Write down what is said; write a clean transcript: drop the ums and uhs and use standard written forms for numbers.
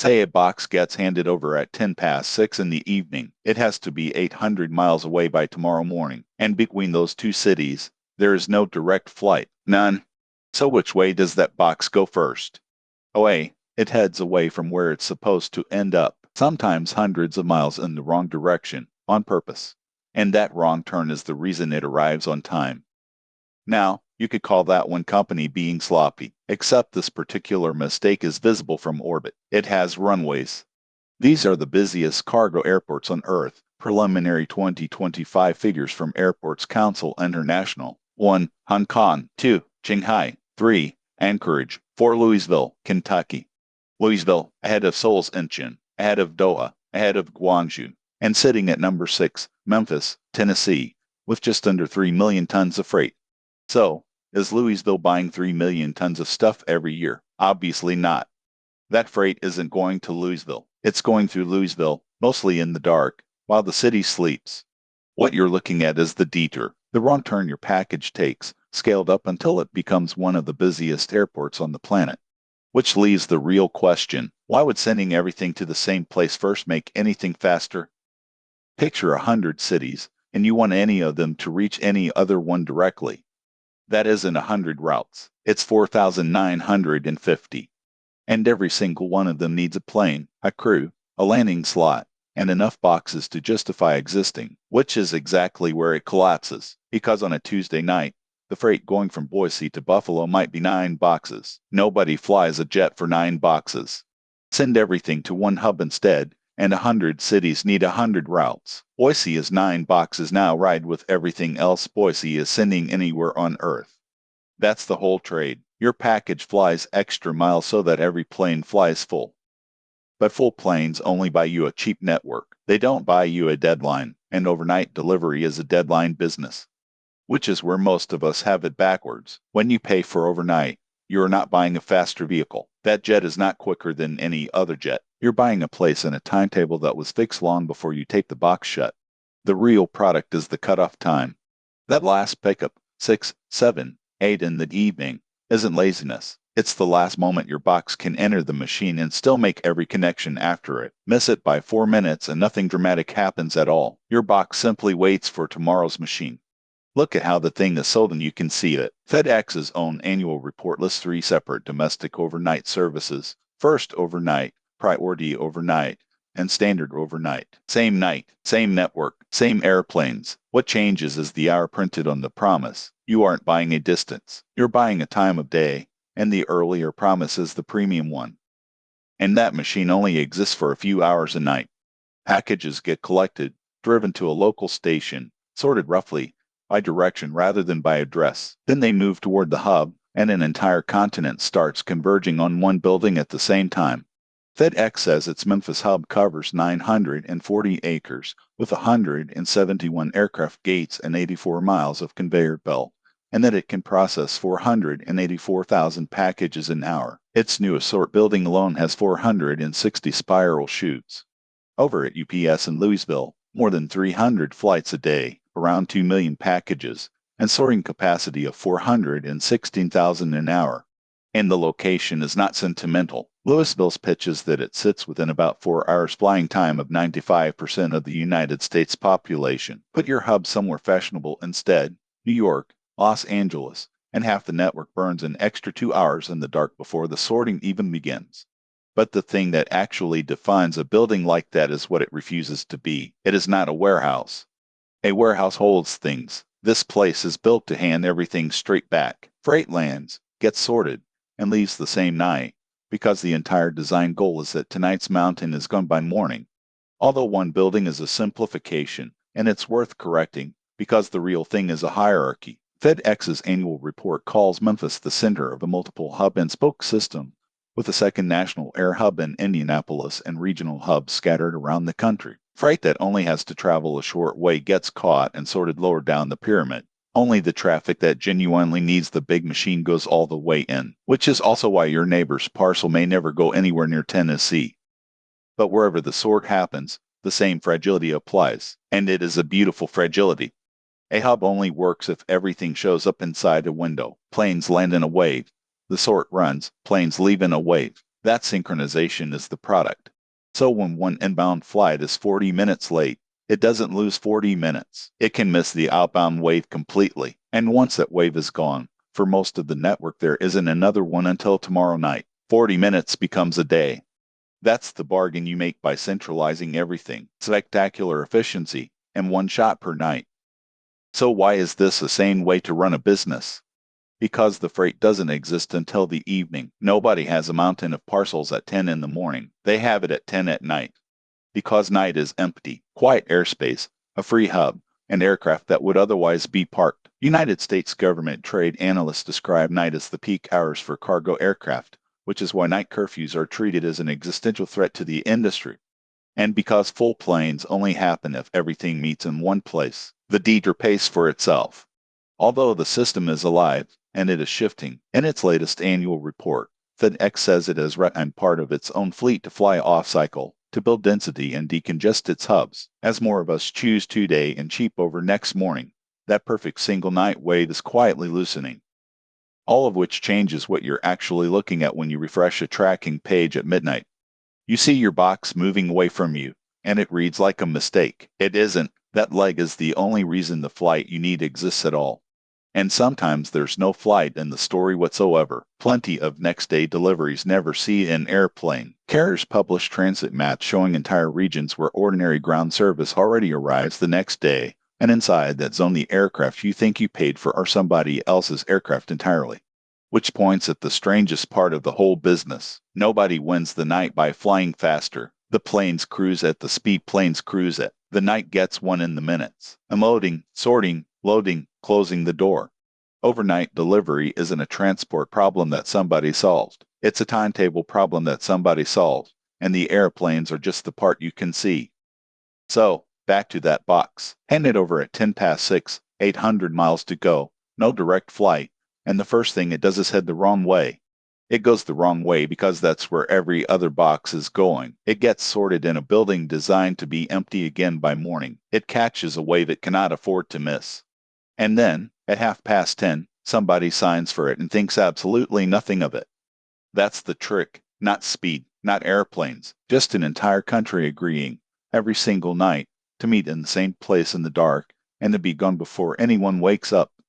Say a box gets handed over at 10 past 6 in the evening. It has to be 800 miles away by tomorrow morning, and between those two cities, there is no direct flight. None. So which way does that box go first? Away. It heads away from where it's supposed to end up, sometimes hundreds of miles in the wrong direction, on purpose. And that wrong turn is the reason it arrives on time. Now, you could call that one company being sloppy, except this particular mistake is visible from orbit. It has runways. These are the busiest cargo airports on Earth. Preliminary 2025 figures from Airports Council International. 1. Hong Kong. 2. Shanghai. 3. Anchorage. 4. Louisville, Kentucky. Louisville, ahead of Seoul's Incheon, ahead of Doha, ahead of Guangzhou, and sitting at number 6, Memphis, Tennessee, with just under 3 million tons of freight. So, is Louisville buying 3 million tons of stuff every year? Obviously not. That freight isn't going to Louisville. It's going through Louisville, mostly in the dark, while the city sleeps. What you're looking at is the detour, the wrong turn your package takes, scaled up until it becomes one of the busiest airports on the planet. Which leaves the real question, why would sending everything to the same place first make anything faster? Picture 100 cities, and you want any of them to reach any other one directly. That isn't 100 routes, it's 4,950. And every single one of them needs a plane, a crew, a landing slot, and enough boxes to justify existing, which is exactly where it collapses, because on a Tuesday night, the freight going from Boise to Buffalo might be 9 boxes. Nobody flies a jet for 9 boxes. Send everything to one hub instead, and 100 cities need 100 routes. Boise is 9 boxes now, ride with everything else Boise is sending anywhere on Earth. That's the whole trade. Your package flies extra miles so that every plane flies full. But full planes only buy you a cheap network. They don't buy you a deadline, and overnight delivery is a deadline business. Which is where most of us have it backwards. When you pay for overnight, you are not buying a faster vehicle. That jet is not quicker than any other jet. You're buying a place in a timetable that was fixed long before you tape the box shut. The real product is the cutoff time. That last pickup, 6, 7, 8 in the evening, isn't laziness. It's the last moment your box can enter the machine and still make every connection after it. Miss it by 4 minutes and nothing dramatic happens at all. Your box simply waits for tomorrow's machine. Look at how the thing is sold and you can see it. FedEx's own annual report lists 3 separate domestic overnight services. First overnight, priority overnight, and standard overnight. Same night, same network, same airplanes. What changes is the hour printed on the promise. You aren't buying a distance. You're buying a time of day, and the earlier promise is the premium one. And that machine only exists for a few hours a night. Packages get collected, driven to a local station, sorted roughly by direction rather than by address. Then they move toward the hub, and an entire continent starts converging on one building at the same time. FedEx says its Memphis hub covers 940 acres with 171 aircraft gates and 84 miles of conveyor belt, and that it can process 484,000 packages an hour. Its new assort building alone has 460 spiral chutes. Over at UPS in Louisville, more than 300 flights a day, around 2 million packages, and sorting capacity of 416,000 an hour. And the location is not sentimental. Louisville's pitches that it sits within about 4 hours flying time of 95% of the United States population. Put your hub somewhere fashionable instead, New York, Los Angeles, and half the network burns an extra 2 hours in the dark before the sorting even begins. But the thing that actually defines a building like that is what it refuses to be. It is not a warehouse. A warehouse holds things. This place is built to hand everything straight back. Freight lands, gets sorted, and leaves the same night, because the entire design goal is that tonight's mountain is gone by morning. Although one building is a simplification, and it's worth correcting, because the real thing is a hierarchy. FedEx's annual report calls Memphis the center of a multiple hub-and-spoke system, with a second national air hub in Indianapolis and regional hubs scattered around the country. Freight that only has to travel a short way gets caught and sorted lower down the pyramid. Only the traffic that genuinely needs the big machine goes all the way in, which is also why your neighbor's parcel may never go anywhere near Tennessee. But wherever the sort happens, the same fragility applies, and it is a beautiful fragility. A hub only works if everything shows up inside a window. Planes land in a wave. The sort runs, planes leave in a wave. That synchronization is the product. So when one inbound flight is 40 minutes late, it doesn't lose 40 minutes. It can miss the outbound wave completely. And once that wave is gone, for most of the network there isn't another one until tomorrow night. 40 minutes becomes a day. That's the bargain you make by centralizing everything. Spectacular efficiency, and one shot per night. So why is this a sane way to run a business? Because the freight doesn't exist until the evening. Nobody has a mountain of parcels at 10 in the morning. They have it at 10 at night. Because night is empty, quiet airspace, a free hub, and aircraft that would otherwise be parked. United States government trade analysts describe night as the peak hours for cargo aircraft, which is why night curfews are treated as an existential threat to the industry. And because full planes only happen if everything meets in one place, the deed pays for itself. Although the system is alive, and it is shifting, in its latest annual report, FedEx says it has retired part of its own fleet to fly off-cycle, to build density and decongest its hubs. As more of us choose today and cheap over next morning, that perfect single night wave is quietly loosening. All of which changes what you're actually looking at when you refresh a tracking page at midnight. You see your box moving away from you, and it reads like a mistake. It isn't. That leg is the only reason the flight you need exists at all. And sometimes there's no flight in the story whatsoever. Plenty of next-day deliveries never see an airplane. Carriers publish transit maps showing entire regions where ordinary ground service already arrives the next day, and inside that zone the aircraft you think you paid for are somebody else's aircraft entirely. Which points at the strangest part of the whole business. Nobody wins the night by flying faster. The planes cruise at the speed planes cruise at. The night gets one in the minutes. Unloading, sorting, loading, closing the door. Overnight delivery isn't a transport problem that somebody solved. It's a timetable problem that somebody solved, and the airplanes are just the part you can see. So, back to that box. Hand it over at 10 past 6, 800 miles to go, no direct flight, and the first thing it does is head the wrong way. It goes the wrong way because that's where every other box is going. It gets sorted in a building designed to be empty again by morning. It catches a wave it cannot afford to miss. And then, at 10:30, somebody signs for it and thinks absolutely nothing of it. That's the trick. Not speed, not airplanes, just an entire country agreeing, every single night, to meet in the same place in the dark, and to be gone before anyone wakes up.